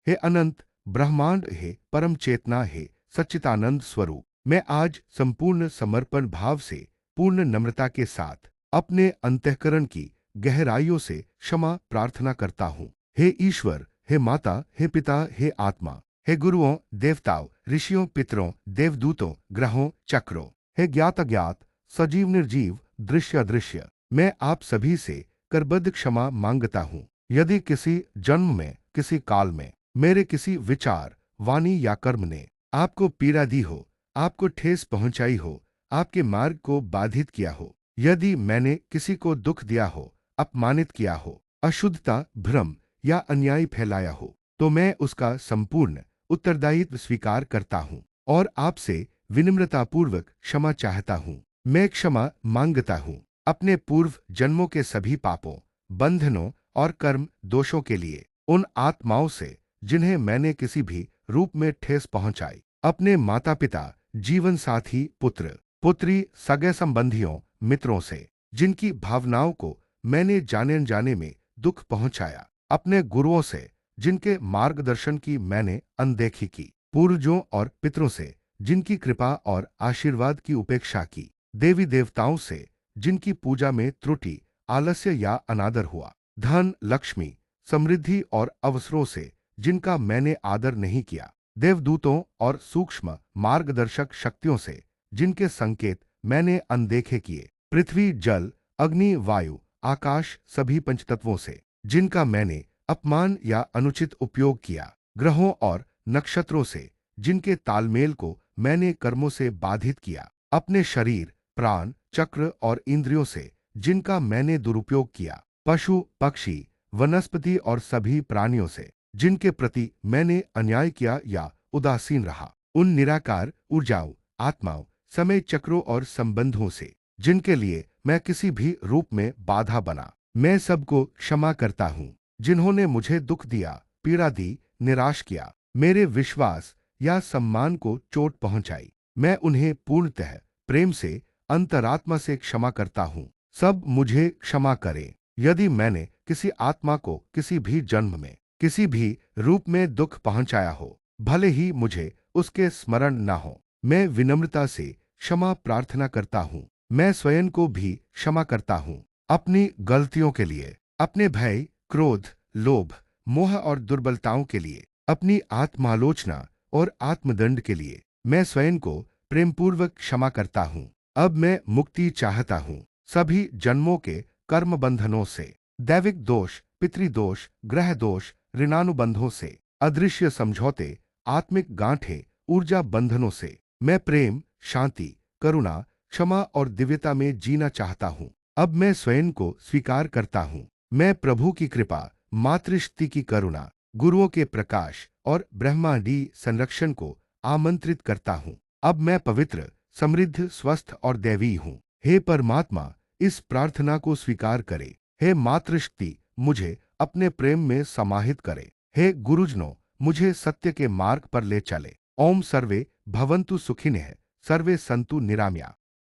हे अनंत ब्रह्मांड, हे परम चेतना, हे सच्चिदानंद स्वरूप, मैं आज संपूर्ण समर्पण भाव से, पूर्ण नम्रता के साथ अपने अंतःकरण की गहराइयों से क्षमा प्रार्थना करता हूँ। हे ईश्वर, हे माता, हे पिता, हे आत्मा, हे गुरुओं, देवताओं, ऋषियों, पितरों, देवदूतों, ग्रहों, चक्रों, हे ज्ञात अज्ञात, सजीव निर्जीव, दृश्य अदृश्य, मैं आप सभी से करबद्ध क्षमा मांगता हूँ। यदि किसी जन्म में, किसी काल में मेरे किसी विचार, वाणी या कर्म ने आपको पीड़ा दी हो, आपको ठेस पहुंचाई हो, आपके मार्ग को बाधित किया हो, यदि मैंने किसी को दुख दिया हो, अपमानित किया हो, अशुद्धता, भ्रम या अन्याय फैलाया हो, तो मैं उसका संपूर्ण उत्तरदायित्व स्वीकार करता हूँ और आपसे विनम्रतापूर्वक क्षमा चाहता हूँ। मैं क्षमा मांगता हूँ अपने पूर्व जन्मों के सभी पापों, बंधनों और कर्म दोषों के लिए, उन आत्माओं से जिन्हें मैंने किसी भी रूप में ठेस पहुंचाई, अपने माता पिता, जीवन साथी, पुत्र पुत्री, सगे संबंधियों, मित्रों से जिनकी भावनाओं को मैंने जाने अनजाने में दुख पहुंचाया, अपने गुरुओं से जिनके मार्गदर्शन की मैंने अनदेखी की, पूर्वजों और पितरों से जिनकी कृपा और आशीर्वाद की उपेक्षा की, देवी देवताओं से जिनकी पूजा में त्रुटि, आलस्य या अनादर हुआ, धन, लक्ष्मी, समृद्धि और अवसरों से जिनका मैंने आदर नहीं किया, देवदूतों और सूक्ष्म मार्गदर्शक शक्तियों से जिनके संकेत मैंने अनदेखे किए, पृथ्वी, जल, अग्नि, वायु, आकाश, सभी पंचतत्वों से जिनका मैंने अपमान या अनुचित उपयोग किया, ग्रहों और नक्षत्रों से जिनके तालमेल को मैंने कर्मों से बाधित किया, अपने शरीर, प्राण, चक्र और इंद्रियों से जिनका मैंने दुरुपयोग किया, पशु, पक्षी, वनस्पति और सभी प्राणियों से जिनके प्रति मैंने अन्याय किया या उदासीन रहा, उन निराकार ऊर्जाओं, आत्माओं, समय चक्रों और संबंधों से जिनके लिए मैं किसी भी रूप में बाधा बना, मैं सबको क्षमा करता हूँ। जिन्होंने मुझे दुख दिया, पीड़ा दी, निराश किया, मेरे विश्वास या सम्मान को चोट पहुंचाई, मैं उन्हें पूर्णतः प्रेम से, अंतरात्मा से क्षमा करता हूँ। सब मुझे क्षमा करें। यदि मैंने किसी आत्मा को किसी भी जन्म में, किसी भी रूप में दुख पहुंचाया हो, भले ही मुझे उसके स्मरण न हो, मैं विनम्रता से क्षमा प्रार्थना करता हूँ। मैं स्वयं को भी क्षमा करता हूँ, अपनी गलतियों के लिए, अपने भय, क्रोध, लोभ, मोह और दुर्बलताओं के लिए, अपनी आत्मालोचना और आत्मदंड के लिए मैं स्वयं को प्रेमपूर्वक क्षमा करता हूँ। अब मैं मुक्ति चाहता हूँ सभी जन्मों के कर्म बंधनों से, दैविक दोष, पितृदोष, ग्रह दोष, ऋणानुबंधों से, अदृश्य समझौते, आत्मिक गांठे, ऊर्जा बंधनों से। मैं प्रेम, शांति, करुणा, क्षमा और दिव्यता में जीना चाहता हूँ। अब मैं स्वयं को स्वीकार करता हूँ। मैं प्रभु की कृपा, मातृशक्ति की करुणा, गुरुओं के प्रकाश और ब्रह्मांडी संरक्षण को आमंत्रित करता हूँ। अब मैं पवित्र, समृद्ध, स्वस्थ और दैवी हूँ। हे परमात्मा, इस प्रार्थना को स्वीकार करे। हे मातृशक्ति, मुझे अपने प्रेम में समाहित करे। हे गुरुजनों, मुझे सत्य के मार्ग पर ले चले। ओम सर्वे भवन्तु सुखिनः, सर्वे सन्तु निरामया।